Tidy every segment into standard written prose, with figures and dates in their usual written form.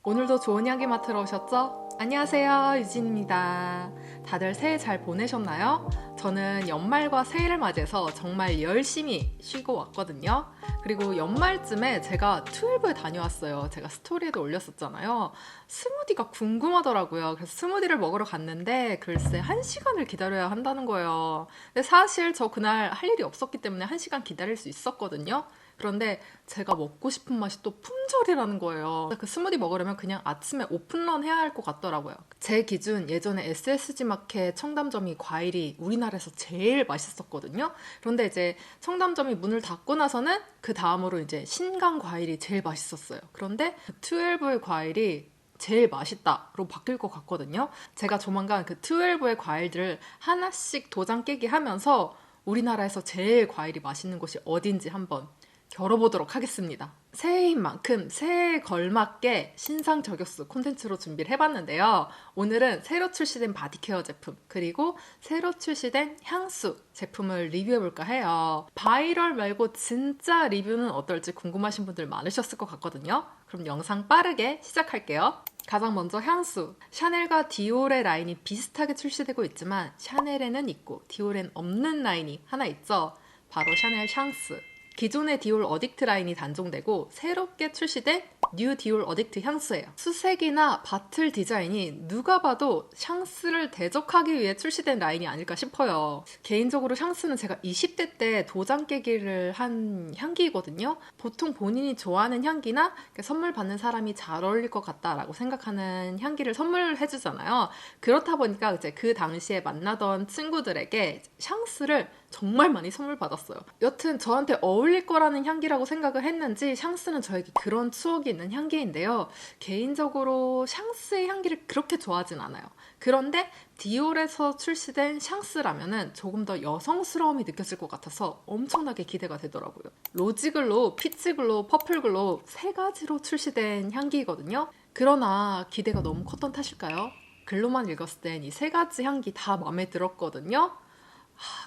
오늘도 좋은 향기 맡으러 오셨죠? 안녕하세요, 유진입니다. 다들 새해 잘 보내셨나요? 저는 연말과 새해를 맞이해서 정말 열심히 쉬고 왔거든요. 그리고 연말쯤에 제가 12에 다녀왔어요. 제가 스토리에도 올렸었잖아요. 스무디가 궁금하더라고요. 그래서 스무디를 먹으러 갔는데 글쎄 1시간을 기다려야 한다는 거예요. 근데 사실 저 그날 할 일이 없었기 때문에 1시간 기다릴 수 있었거든요. 그런데 제가 먹고 싶은 맛이 또 품절이라는 거예요. 그 스무디 먹으려면 그냥 아침에 오픈런 해야 할 것 같더라고요. 제 기준 예전에 SSG 마켓 청담점이 과일이 우리나라에서 제일 맛있었거든요. 그런데 이제 청담점이 문을 닫고 나서는 그 다음으로 이제 신강 과일이 제일 맛있었어요. 그런데 12의 과일이 제일 맛있다로 바뀔 것 같거든요. 제가 조만간 그 12의 과일들을 하나씩 도장 깨기 하면서 우리나라에서 제일 과일이 맛있는 곳이 어딘지 한번 겨뤄보도록 하겠습니다. 새해인 만큼 새해에 걸맞게 신상 저격수 콘텐츠로 준비를 해봤는데요. 오늘은 새로 출시된 바디케어 제품 그리고 새로 출시된 향수 제품을 리뷰해볼까 해요. 바이럴 말고 진짜 리뷰는 어떨지 궁금하신 분들 많으셨을 것 같거든요. 그럼 영상 빠르게 시작할게요. 가장 먼저 향수. 샤넬과 디올의 라인이 비슷하게 출시되고 있지만 샤넬에는 있고 디올엔 없는 라인이 하나 있죠. 바로 샤넬 향수. 기존의 디올 어딕트 라인이 단종되고 새롭게 출시된 뉴 디올 어딕트 향수예요. 수색이나 바틀 디자인이 누가 봐도 샹스를 대적하기 위해 출시된 라인이 아닐까 싶어요. 개인적으로 샹스는 제가 20대 때 도장 깨기를 한 향기거든요. 보통 본인이 좋아하는 향기나 선물 받는 사람이 잘 어울릴 것 같다라고 생각하는 향기를 선물해주잖아요. 그렇다 보니까 이제 그 당시에 만나던 친구들에게 샹스를 정말 많이 선물 받았어요. 여튼 저한테 어울릴 거라는 향기라고 생각을 했는지 샹스는 저에게 그런 추억이 있는 향기인데요. 개인적으로 샹스의 향기를 그렇게 좋아하진 않아요. 그런데 디올에서 출시된 샹스라면은 조금 더 여성스러움이 느껴질 것 같아서 엄청나게 기대가 되더라고요. 로지글로우, 피치글로우, 퍼플글로우 세 가지로 출시된 향기거든요. 그러나 기대가 너무 컸던 탓일까요? 글로만 읽었을 땐 이 세 가지 향기 다 마음에 들었거든요.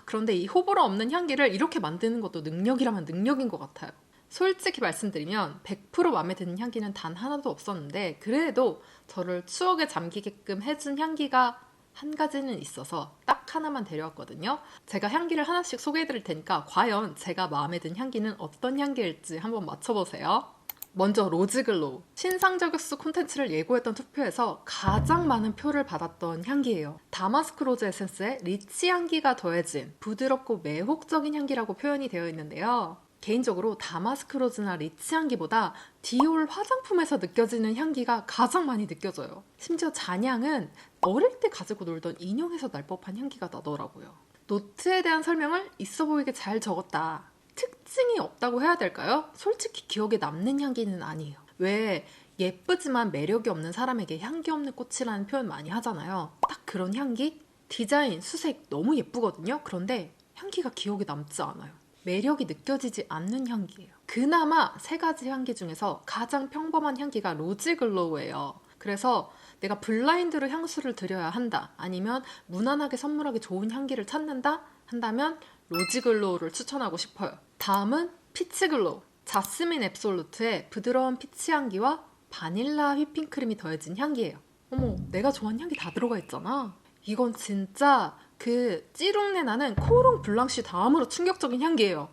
그런데 이 호불호 없는 향기를 이렇게 만드는 것도 능력이라면 능력인 것 같아요. 솔직히 말씀드리면 100% 마음에 드는 향기는 단 하나도 없었는데 그래도 저를 추억에 잠기게끔 해준 향기가 한 가지는 있어서 딱 하나만 데려왔거든요. 제가 향기를 하나씩 소개해드릴 테니까 과연 제가 마음에 든 향기는 어떤 향기일지 한번 맞춰보세요. 먼저 로즈글로우. 신상 저격수 콘텐츠를 예고했던 투표에서 가장 많은 표를 받았던 향기예요. 다마스크 로즈 에센스에 리치 향기가 더해진 부드럽고 매혹적인 향기라고 표현이 되어 있는데요. 개인적으로 다마스크 로즈나 리치 향기보다 디올 화장품에서 느껴지는 향기가 가장 많이 느껴져요. 심지어 잔향은 어릴 때 가지고 놀던 인형에서 날 법한 향기가 나더라고요. 노트에 대한 설명을 있어 보이게 잘 적었다. 특징이 없다고 해야 될까요? 솔직히 기억에 남는 향기는 아니에요. 왜 예쁘지만 매력이 없는 사람에게 향기 없는 꽃이라는 표현 많이 하잖아요. 딱 그런 향기? 디자인, 수색 너무 예쁘거든요. 그런데 향기가 기억에 남지 않아요. 매력이 느껴지지 않는 향기예요. 그나마 세 가지 향기 중에서 가장 평범한 향기가 로즈글로우예요. 그래서 내가 블라인드로 향수를 드려야 한다, 아니면 무난하게 선물하기 좋은 향기를 찾는다 한다면 로즈글로우를 추천하고 싶어요. 다음은 피치글로우. 자스민 앱솔루트의 부드러운 피치 향기와 바닐라 휘핑크림이 더해진 향기예요. 어머, 내가 좋아하는 향기 다 들어가 있잖아. 이건 진짜 그 찌릉내 나는 코롱 블랑쉬 다음으로 충격적인 향기예요.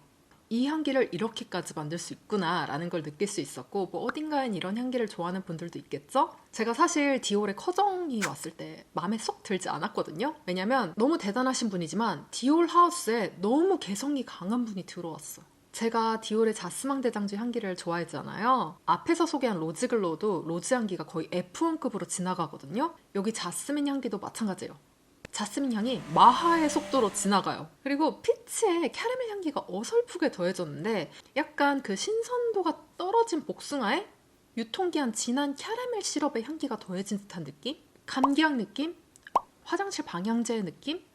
이 향기를 이렇게까지 만들 수 있구나 라는 걸 느낄 수 있었고, 뭐 어딘가엔 이런 향기를 좋아하는 분들도 있겠죠? 제가 사실 디올의 커정이 왔을 때 마음에 쏙 들지 않았거든요. 왜냐면 너무 대단하신 분이지만 디올 하우스에 너무 개성이 강한 분이 들어왔어요. 제가 디올의 자스망 대장주 향기를 좋아했잖아요. 앞에서 소개한 로즈글로우도 로즈 향기가 거의 F1급으로 지나가거든요. 여기 자스민 향기도 마찬가지예요. 자스민 향이 마하의 속도로 지나가요. 그리고 피치에 캐러멜 향기가 어설프게 더해졌는데 약간 그 신선도가 떨어진 복숭아에 유통기한 지난 캐러멜 시럽의 향기가 더해진 듯한 느낌? 감기향 느낌? 화장실 방향제 느낌?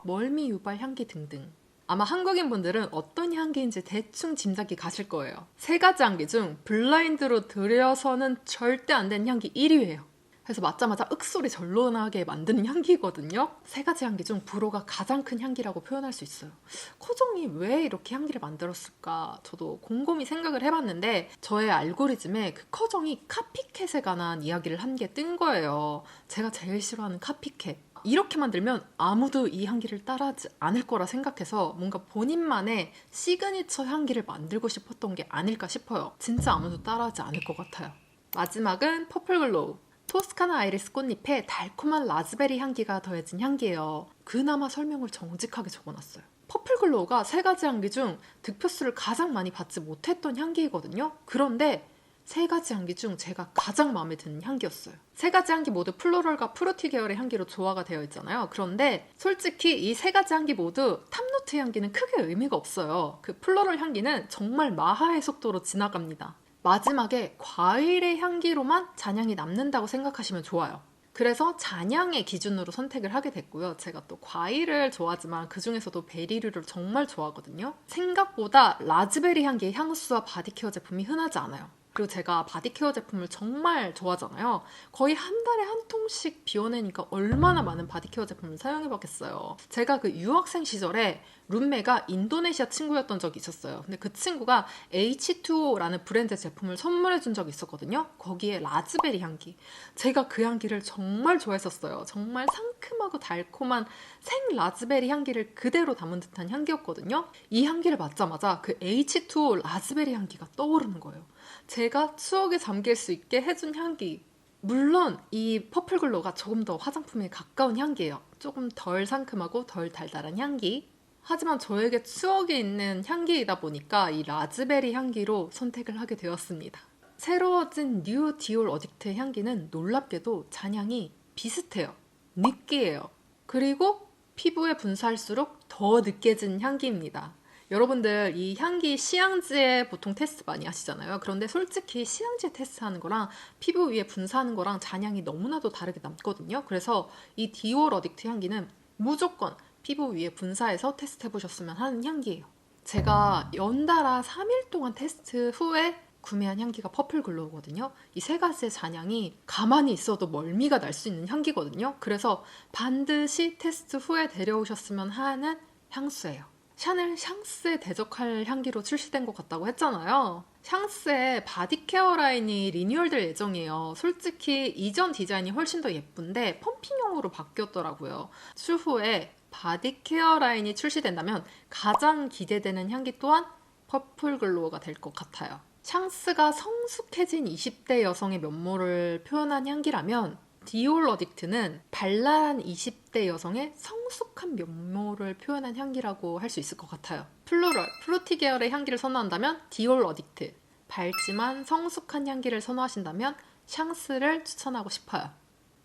멀미 유발 향기 등등. 아마 한국인 분들은 어떤 향기인지 대충 짐작이 가실 거예요. 세 가지 향기 중 블라인드로 들여서는 절대 안 되는 향기 1위예요. 그래서 맡자마자 윽소리 절로 나게 만드는 향기거든요. 세 가지 향기 중 불호가 가장 큰 향기라고 표현할 수 있어요. 커정이 왜 이렇게 향기를 만들었을까? 저도 곰곰이 생각을 해봤는데 저의 알고리즘에 그 커정이 카피캣에 관한 이야기를 한 게 뜬 거예요. 제가 제일 싫어하는 카피캣. 이렇게 만들면 아무도 이 향기를 따라하지 않을 거라 생각해서 뭔가 본인만의 시그니처 향기를 만들고 싶었던 게 아닐까 싶어요. 진짜 아무도 따라하지 않을 것 같아요. 마지막은 퍼플글로우. 토스카나 아이리스 꽃잎에 달콤한 라즈베리 향기가 더해진 향기예요. 그나마 설명을 정직하게 적어놨어요. 퍼플글로우가 세 가지 향기 중 득표수를 가장 많이 받지 못했던 향기이거든요. 그런데 세 가지 향기 중 제가 가장 마음에 드는 향기였어요. 세 가지 향기 모두 플로럴과 프루티 계열의 향기로 조화가 되어 있잖아요. 그런데 솔직히 이 세 가지 향기 모두 탑노트 향기는 크게 의미가 없어요. 그 플로럴 향기는 정말 마하의 속도로 지나갑니다. 마지막에 과일의 향기로만 잔향이 남는다고 생각하시면 좋아요. 그래서 잔향의 기준으로 선택을 하게 됐고요. 제가 또 과일을 좋아하지만 그 중에서도 베리류를 정말 좋아하거든요. 생각보다 라즈베리 향기의 향수와 바디케어 제품이 흔하지 않아요. 그리고 제가 바디케어 제품을 정말 좋아하잖아요. 거의 한 달에 한 통씩 비워내니까 얼마나 많은 바디케어 제품을 사용해봤겠어요. 제가 그 유학생 시절에 룸메가 인도네시아 친구였던 적이 있었어요. 근데 그 친구가 H2O라는 브랜드 제품을 선물해준 적이 있었거든요. 거기에 라즈베리 향기. 제가 그 향기를 정말 좋아했었어요. 정말 상큼하고 달콤한 생 라즈베리 향기를 그대로 담은 듯한 향기였거든요. 이 향기를 맡자마자 그 H2O 라즈베리 향기가 떠오르는 거예요. 제가 추억에 잠길 수 있게 해준 향기. 물론 이 퍼플글로우가 조금 더 화장품에 가까운 향기예요. 조금 덜 상큼하고 덜 달달한 향기. 하지만 저에게 추억이 있는 향기이다 보니까 이 라즈베리 향기로 선택을 하게 되었습니다. 새로워진 뉴 디올 어딕트의 향기는 놀랍게도 잔향이 비슷해요. 느끼해요. 그리고 피부에 분사할수록 더 느껴진 향기입니다. 여러분들 이 향기 시향지에 보통 테스트 많이 하시잖아요. 그런데 솔직히 시향지에 테스트하는 거랑 피부 위에 분사하는 거랑 잔향이 너무나도 다르게 남거든요. 그래서 이 디올 어딕트 향기는 무조건 피부 위에 분사해서 테스트해보셨으면 하는 향기예요. 제가 연달아 3일 동안 테스트 후에 구매한 향기가 퍼플글로우거든요. 이 세 가지의 잔향이 가만히 있어도 멀미가 날 수 있는 향기거든요. 그래서 반드시 테스트 후에 데려오셨으면 하는 향수예요. 샤넬 샹스에 대적할 향기로 출시된 것 같다고 했잖아요. 샹스의 바디케어 라인이 리뉴얼될 예정이에요. 솔직히 이전 디자인이 훨씬 더 예쁜데 펌핑형으로 바뀌었더라고요. 추후에 바디케어 라인이 출시된다면 가장 기대되는 향기 또한 퍼플글로우가 될 것 같아요. 샹스가 성숙해진 20대 여성의 면모를 표현한 향기라면 디올 어딕트는 발랄한 20대 여성의 성숙한 면모를 표현한 향기라고 할 수 있을 것 같아요. 플로럴, 프루티 계열의 향기를 선호한다면 디올 어딕트, 밝지만 성숙한 향기를 선호하신다면 샹스를 추천하고 싶어요.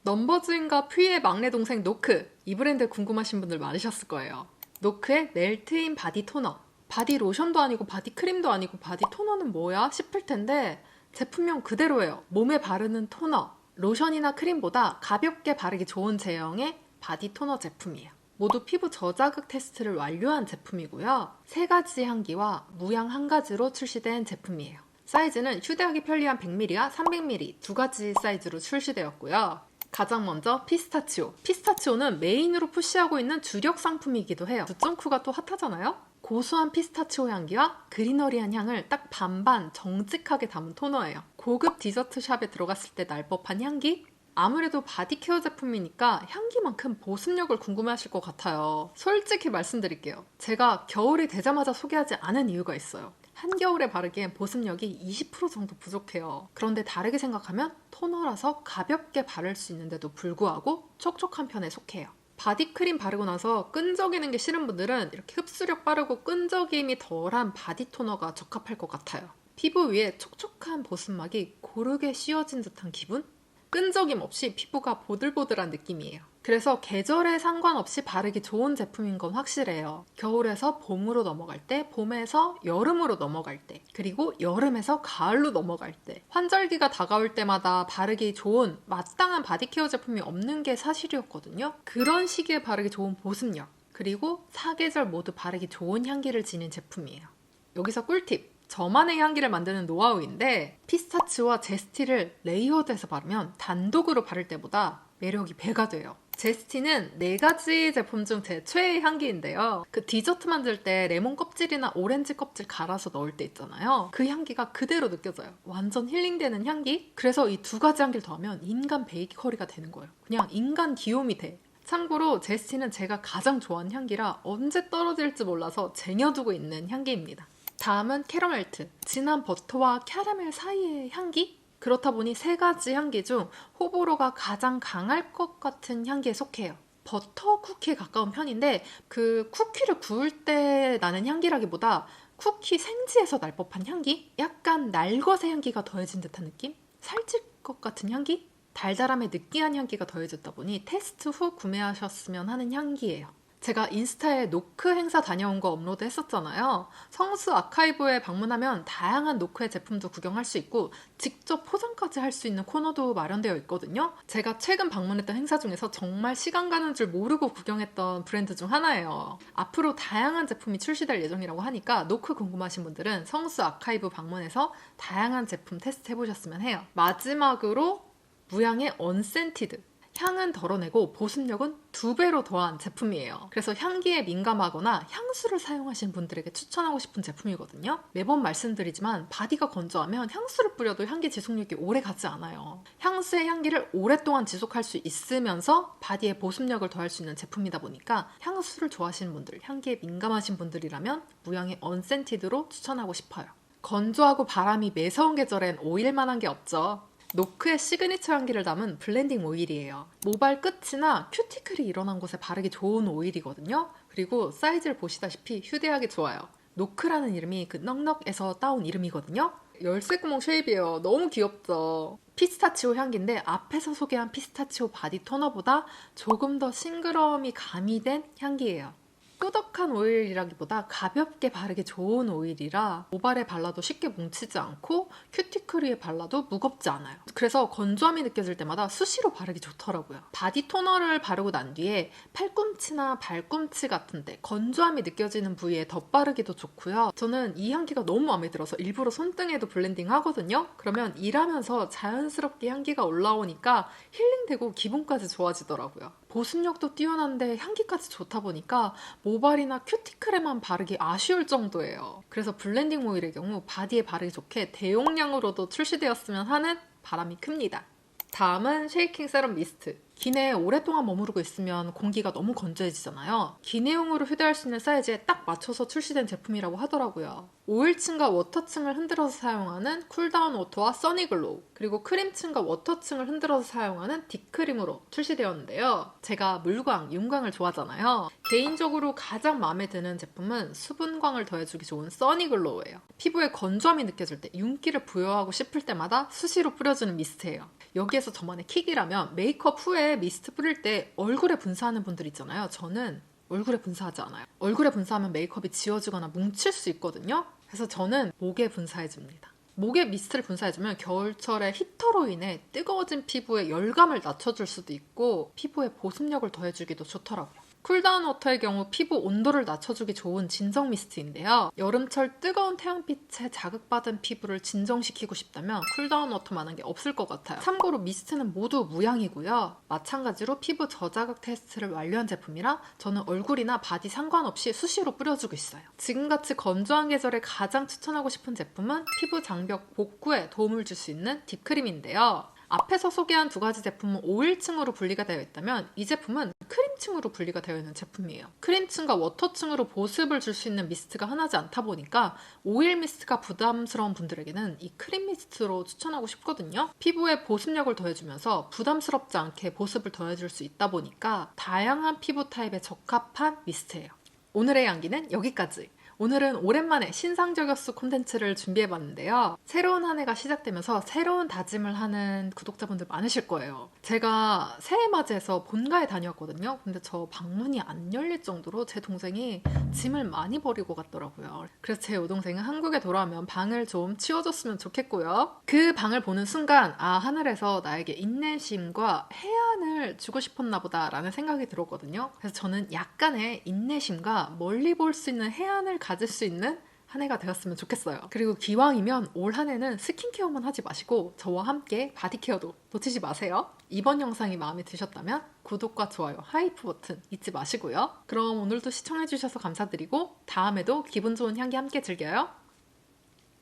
넘버즈인과 퓨의 막내 동생 노크, 이 브랜드 궁금하신 분들 많으셨을 거예요. 노크의 멜트인 바디 토너. 바디 로션도 아니고 바디 크림도 아니고 바디 토너는 뭐야 싶을 텐데 제품명 그대로예요. 몸에 바르는 토너. 로션이나 크림보다 가볍게 바르기 좋은 제형의 바디 토너 제품이에요. 모두 피부 저자극 테스트를 완료한 제품이고요. 세 가지 향기와 무향 한 가지로 출시된 제품이에요. 사이즈는 휴대하기 편리한 100ml와 300ml 두 가지 사이즈로 출시되었고요. 가장 먼저 피스타치오. 피스타치오는 메인으로 푸시하고 있는 주력 상품이기도 해요. 두점쿠가 또 핫하잖아요? 고소한 피스타치오 향기와 그리너리한 향을 딱 반반 정직하게 담은 토너예요. 고급 디저트 샵에 들어갔을 때 날 법한 향기? 아무래도 바디케어 제품이니까 향기만큼 보습력을 궁금해하실 것 같아요. 솔직히 말씀드릴게요. 제가 겨울이 되자마자 소개하지 않은 이유가 있어요. 한겨울에 바르기엔 보습력이 20% 정도 부족해요. 그런데 다르게 생각하면 토너라서 가볍게 바를 수 있는데도 불구하고 촉촉한 편에 속해요. 바디크림 바르고 나서 끈적이는 게 싫은 분들은 이렇게 흡수력 빠르고 끈적임이 덜한 바디 토너가 적합할 것 같아요. 피부 위에 촉촉한 보습막이 고르게 씌워진 듯한 기분? 끈적임 없이 피부가 보들보들한 느낌이에요. 그래서 계절에 상관없이 바르기 좋은 제품인 건 확실해요. 겨울에서 봄으로 넘어갈 때, 봄에서 여름으로 넘어갈 때, 그리고 여름에서 가을로 넘어갈 때, 환절기가 다가올 때마다 바르기 좋은 마땅한 바디케어 제품이 없는 게 사실이었거든요. 그런 시기에 바르기 좋은 보습력, 그리고 사계절 모두 바르기 좋은 향기를 지닌 제품이에요. 여기서 꿀팁! 저만의 향기를 만드는 노하우인데 피스타치오와 제스티를 레이어드해서 바르면 단독으로 바를 때보다 매력이 배가 돼요. 제스티는 4가지 제품 중 제 최애 향기인데요. 그 디저트 만들 때 레몬 껍질이나 오렌지 껍질 갈아서 넣을 때 있잖아요. 그 향기가 그대로 느껴져요. 완전 힐링되는 향기? 그래서 이 2가지 향기를 더하면 인간 베이커리가 되는 거예요. 그냥 인간 귀요미 돼. 참고로 제스티는 제가 가장 좋아하는 향기라 언제 떨어질지 몰라서 쟁여두고 있는 향기입니다. 다음은 캐러멜트. 진한 버터와 캐러멜 사이의 향기? 그렇다 보니 3가지 향기 중 호불호가 가장 강할 것 같은 향기에 속해요. 버터 쿠키에 가까운 편인데 그 쿠키를 구울 때 나는 향기라기보다 쿠키 생지에서 날 법한 향기? 약간 날것의 향기가 더해진 듯한 느낌? 살찔 것 같은 향기? 달달함에 느끼한 향기가 더해졌다 보니 테스트 후 구매하셨으면 하는 향기예요. 제가 인스타에 노크 행사 다녀온 거 업로드 했었잖아요. 성수 아카이브에 방문하면 다양한 노크의 제품도 구경할 수 있고 직접 포장까지 할 수 있는 코너도 마련되어 있거든요. 제가 최근 방문했던 행사 중에서 정말 시간 가는 줄 모르고 구경했던 브랜드 중 하나예요. 앞으로 다양한 제품이 출시될 예정이라고 하니까 노크 궁금하신 분들은 성수 아카이브 방문해서 다양한 제품 테스트 해보셨으면 해요. 마지막으로 무향의 언센티드. 향은 덜어내고 보습력은 2배로 더한 제품이에요. 그래서 향기에 민감하거나 향수를 사용하시는 분들에게 추천하고 싶은 제품이거든요. 매번 말씀드리지만 바디가 건조하면 향수를 뿌려도 향기 지속력이 오래 가지 않아요. 향수의 향기를 오랫동안 지속할 수 있으면서 바디에 보습력을 더할 수 있는 제품이다 보니까 향수를 좋아하시는 분들, 향기에 민감하신 분들이라면 무향의 언센티드로 추천하고 싶어요. 건조하고 바람이 매서운 계절엔 오일만한 게 없죠. 노크의 시그니처 향기를 담은 블렌딩 오일이에요. 모발 끝이나 큐티클이 일어난 곳에 바르기 좋은 오일이거든요. 그리고 사이즈를 보시다시피 휴대하기 좋아요. 노크라는 이름이 그 넉넉에서 따온 이름이거든요. 열쇠구멍 쉐입이에요. 너무 귀엽죠? 피스타치오 향기인데 앞에서 소개한 피스타치오 바디 토너보다 조금 더 싱그러움이 가미된 향기예요. 꾸덕한 오일이라기보다 가볍게 바르기 좋은 오일이라 모발에 발라도 쉽게 뭉치지 않고 큐티클 위에 발라도 무겁지 않아요. 그래서 건조함이 느껴질 때마다 수시로 바르기 좋더라고요. 바디 토너를 바르고 난 뒤에 팔꿈치나 발꿈치 같은데 건조함이 느껴지는 부위에 덧바르기도 좋고요. 저는 이 향기가 너무 마음에 들어서 일부러 손등에도 블렌딩 하거든요. 그러면 일하면서 자연스럽게 향기가 올라오니까 힐링되고 기분까지 좋아지더라고요. 보습력도 뛰어난데 향기까지 좋다 보니까 모발이나 큐티클에만 바르기 아쉬울 정도예요. 그래서 블렌딩 오일의 경우 바디에 바르기 좋게 대용량으로도 출시되었으면 하는 바람이 큽니다. 다음은 쉐이킹 세럼 미스트. 기내에 오랫동안 머무르고 있으면 공기가 너무 건조해지잖아요. 기내용으로 휴대할 수 있는 사이즈에 딱 맞춰서 출시된 제품이라고 하더라고요. 오일층과 워터층을 흔들어서 사용하는 쿨다운 워터와 써니글로우, 그리고 크림층과 워터층을 흔들어서 사용하는 딥크림으로 출시되었는데요. 제가 물광, 윤광을 좋아하잖아요. 개인적으로 가장 마음에 드는 제품은 수분광을 더해주기 좋은 써니글로우예요. 피부에 건조함이 느껴질 때 윤기를 부여하고 싶을 때마다 수시로 뿌려주는 미스트예요. 여기에서 저만의 킥이라면 메이크업 후에 미스트 뿌릴 때 얼굴에 분사하는 분들 있잖아요. 저는 얼굴에 분사하지 않아요. 얼굴에 분사하면 메이크업이 지워지거나 뭉칠 수 있거든요. 그래서 저는 목에 분사해줍니다. 목에 미스트를 분사해주면 겨울철에 히터로 인해 뜨거워진 피부에 열감을 낮춰줄 수도 있고 피부에 보습력을 더해주기도 좋더라고요. 쿨다운 워터의 경우 피부 온도를 낮춰주기 좋은 진정 미스트인데요. 여름철 뜨거운 태양빛에 자극받은 피부를 진정시키고 싶다면 쿨다운 워터만한 게 없을 것 같아요. 참고로 미스트는 모두 무향이고요. 마찬가지로 피부 저자극 테스트를 완료한 제품이라 저는 얼굴이나 바디 상관없이 수시로 뿌려주고 있어요. 지금같이 건조한 계절에 가장 추천하고 싶은 제품은 피부 장벽 복구에 도움을 줄 수 있는 딥크림인데요. 앞에서 소개한 2가지 제품은 오일층으로 분리가 되어 있다면 이 제품은 크림층으로 분리가 되어 있는 제품이에요. 크림층과 워터층으로 보습을 줄 수 있는 미스트가 흔하지 않다 보니까 오일 미스트가 부담스러운 분들에게는 이 크림 미스트로 추천하고 싶거든요. 피부에 보습력을 더해주면서 부담스럽지 않게 보습을 더해줄 수 있다 보니까 다양한 피부 타입에 적합한 미스트예요. 오늘의 향기는 여기까지. 오늘은 오랜만에 신상저격수 콘텐츠를 준비해봤는데요. 새로운 한 해가 시작되면서 새로운 다짐을 하는 구독자분들 많으실 거예요. 제가 새해 맞이해서 본가에 다녀왔거든요. 근데 저 방문이 안 열릴 정도로 제 동생이 짐을 많이 버리고 갔더라고요. 그래서 제 여동생은 한국에 돌아오면 방을 좀 치워줬으면 좋겠고요. 그 방을 보는 순간 하늘에서 나에게 인내심과 해안을 주고 싶었나 보다 라는 생각이 들었거든요. 그래서 저는 약간의 인내심과 멀리 볼 수 있는 해안을 가질 수 있는 한 해가 되었으면 좋겠어요. 그리고 기왕이면 올 한 해는 스킨케어만 하지 마시고 저와 함께 바디케어도 놓치지 마세요. 이번 영상이 마음에 드셨다면 구독과 좋아요, 하이프 버튼 잊지 마시고요. 그럼 오늘도 시청해주셔서 감사드리고 다음에도 기분 좋은 향기 함께 즐겨요.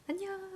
안녕.